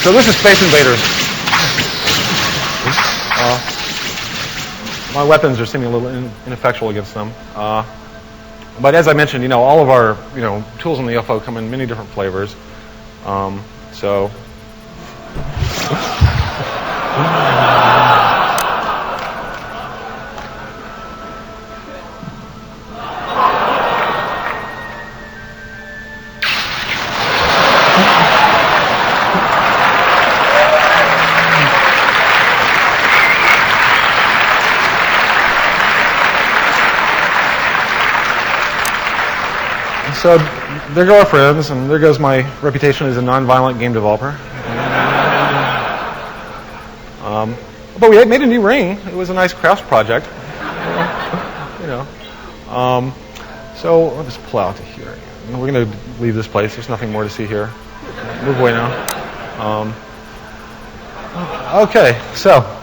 So this is Space Invaders. My weapons are seeming a little ineffectual against them. But as I mentioned, all of our tools in the UFO come in many different flavors. So. So there go our friends, and there goes my reputation as a non-violent game developer. But we had made a new ring. It was a nice crafts project. So I'll just pull out to here. We're going to leave this place. There's nothing more to see here. move away now. Okay, so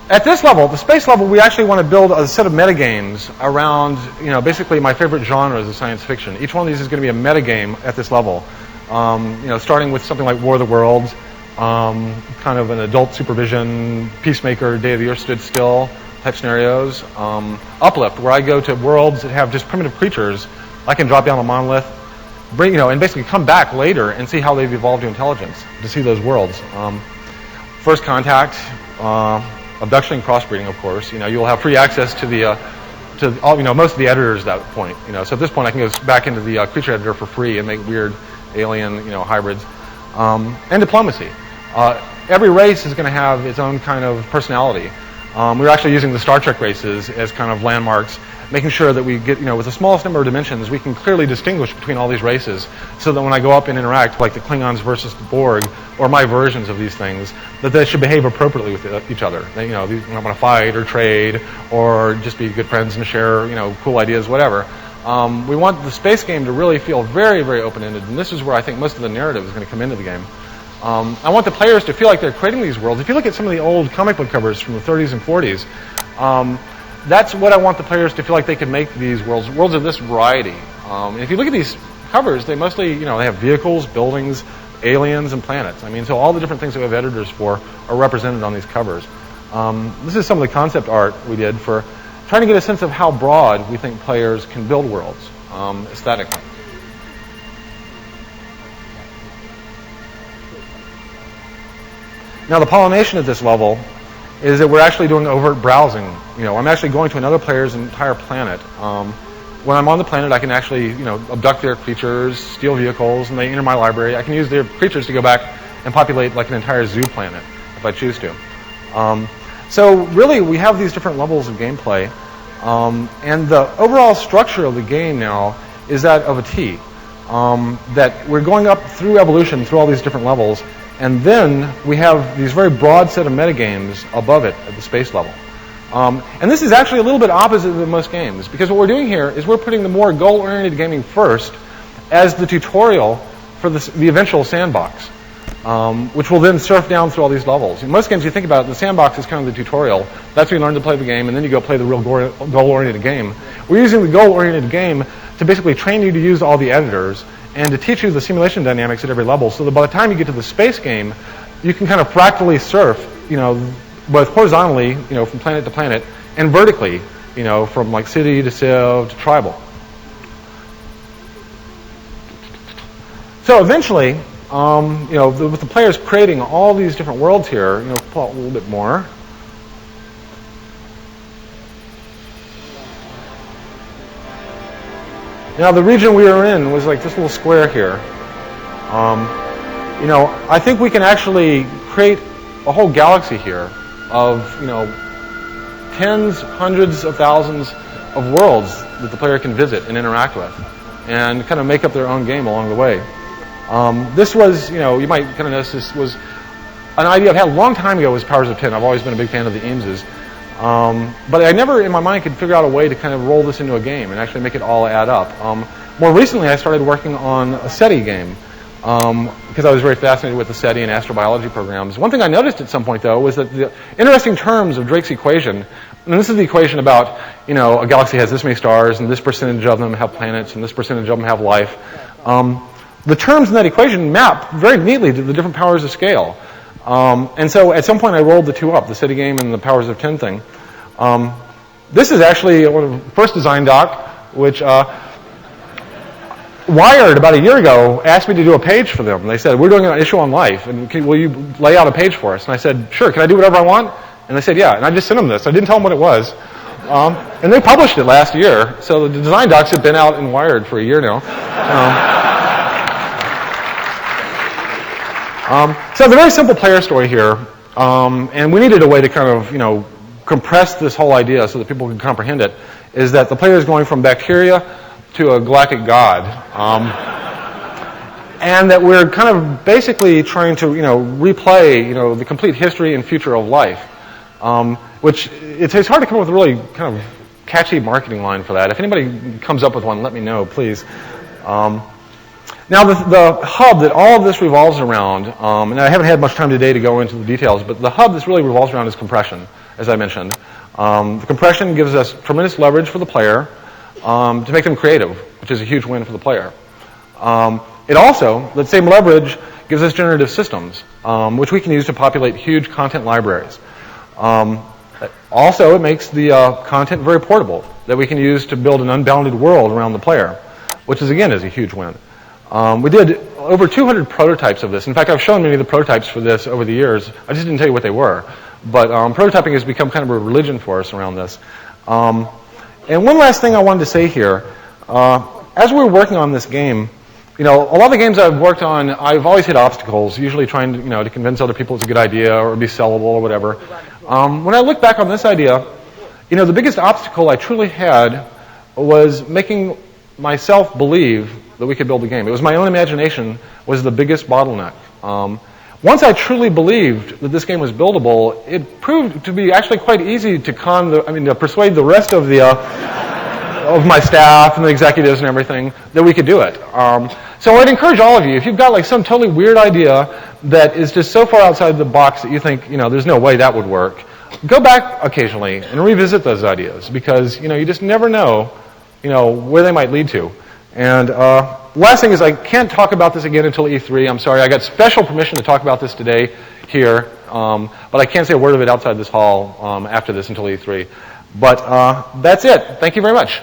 at this level, the space level, we actually want to build a set of metagames around, basically my favorite genres of science fiction. Each one of these is going to be a metagame at this level. Starting with something like War of the Worlds, kind of an adult supervision, Peacemaker, Day of the Earth Stood Still type scenarios. Uplift, where I go to worlds that have just primitive creatures. I can drop down a monolith, and basically come back later and see how they've evolved to intelligence to see those worlds. First Contact, abduction and crossbreeding, of course. You'll have free access to the most of the editors at that point. So at this point, I can go back into the creature editor for free and make weird alien, hybrids. And diplomacy. Every race is going to have its own kind of personality. We're actually using the Star Trek races as kind of landmarks, making sure that we get, with the smallest number of dimensions, we can clearly distinguish between all these races, so that when I go up and interact, like the Klingons versus the Borg, or my versions of these things, that they should behave appropriately with each other. They don't want to fight or trade or just be good friends and share, cool ideas, whatever. We want the space game to really feel very, very open-ended, and this is where I think most of the narrative is going to come into the game. I want the players to feel like they're creating these worlds. If you look at some of the old comic book covers from the 30s and 40s, that's what I want the players to feel like they can make these worlds of this variety. And if you look at these covers, they mostly, they have vehicles, buildings, aliens, and planets. So all the different things that we have editors for are represented on these covers. This is some of the concept art we did for trying to get a sense of how broad we think players can build worlds aesthetically. Now, the pollination at this level is that we're actually doing overt browsing. I'm actually going to another player's entire planet. When I'm on the planet, I can actually, abduct their creatures, steal vehicles, and they enter my library. I can use their creatures to go back and populate like an entire zoo planet if I choose to. So really, we have these different levels of gameplay, and the overall structure of the game now is that of a T. That we're going up through evolution through all these different levels, and then we have these very broad set of metagames above it at the space level. And this is actually a little bit opposite than most games, because what we're doing here is we're putting the more goal-oriented gaming first as the tutorial for the eventual sandbox, which will then surf down through all these levels. In most games, you think about it, the sandbox is kind of the tutorial. That's where you learn to play the game, and then you go play the real goal-oriented game. We're using the goal-oriented game to basically train you to use all the editors and to teach you the simulation dynamics at every level, so that by the time you get to the space game, you can kind of fractally surf, both horizontally, from planet to planet, and vertically, from like city to civ to tribal. So eventually, with the players creating all these different worlds here, pull out a little bit more. Now, the region we were in was like this little square here. I think we can actually create a whole galaxy here of, tens, hundreds of thousands of worlds that the player can visit and interact with and kind of make up their own game along the way. This was, you might kind of notice this was an idea I've had a long time ago was Powers of 10. I've always been a big fan of the Eameses. But I never in my mind could figure out a way to kind of roll this into a game and actually make it all add up. More recently, I started working on a SETI game because I was very fascinated with the SETI and astrobiology programs. One thing I noticed at some point, though, was that the interesting terms of Drake's equation, and this is the equation about, a galaxy has this many stars and this percentage of them have planets and this percentage of them have life. The terms in that equation map very neatly to the different powers of scale. And so at some point I rolled the two up, the SETI game and the Powers of 10 thing. This is actually one of the first design doc, which Wired about a year ago asked me to do a page for them. They said, we're doing an issue on life, and will you lay out a page for us? And I said, sure, can I do whatever I want? And they said, yeah. And I just sent them this. I didn't tell them what it was. And they published it last year. So the design docs have been out in Wired for a year now. So it's a very simple player story here, and we needed a way to kind of, compress this whole idea so that people can comprehend it, is that the player is going from bacteria to a galactic god, and that we're kind of basically trying to, replay, the complete history and future of life, which it's hard to come up with a really kind of catchy marketing line for that. If anybody comes up with one, let me know, please. Now, the hub that all of this revolves around, and I haven't had much time today to go into the details, but the hub this really revolves around is compression, as I mentioned. The compression gives us tremendous leverage for the player to make them creative, which is a huge win for the player. It also, that same leverage, gives us generative systems, which we can use to populate huge content libraries. Also, it makes the content very portable, that we can use to build an unbounded world around the player, which is, again, is a huge win. We did over 200 prototypes of this. In fact, I've shown many of the prototypes for this over the years. I just didn't tell you what they were. But prototyping has become kind of a religion for us around this. And one last thing I wanted to say here. As we were working on this game, a lot of the games I've worked on, I've always hit obstacles, usually trying to, to convince other people it's a good idea or be sellable or whatever. When I look back on this idea, the biggest obstacle I truly had was making myself believe that we could build a game. It was my own imagination was the biggest bottleneck. Once I truly believed that this game was buildable, it proved to be actually quite easy to to persuade the rest of the of my staff and the executives and everything that we could do it. So I'd encourage all of you, if you've got like some totally weird idea that is just so far outside the box that you think, there's no way that would work, go back occasionally and revisit those ideas because, you just never know, where they might lead to. And last thing is I can't talk about this again until E3. I'm sorry. I got special permission to talk about this today here, but I can't say a word of it outside this hall after this until E3. But that's it. Thank you very much.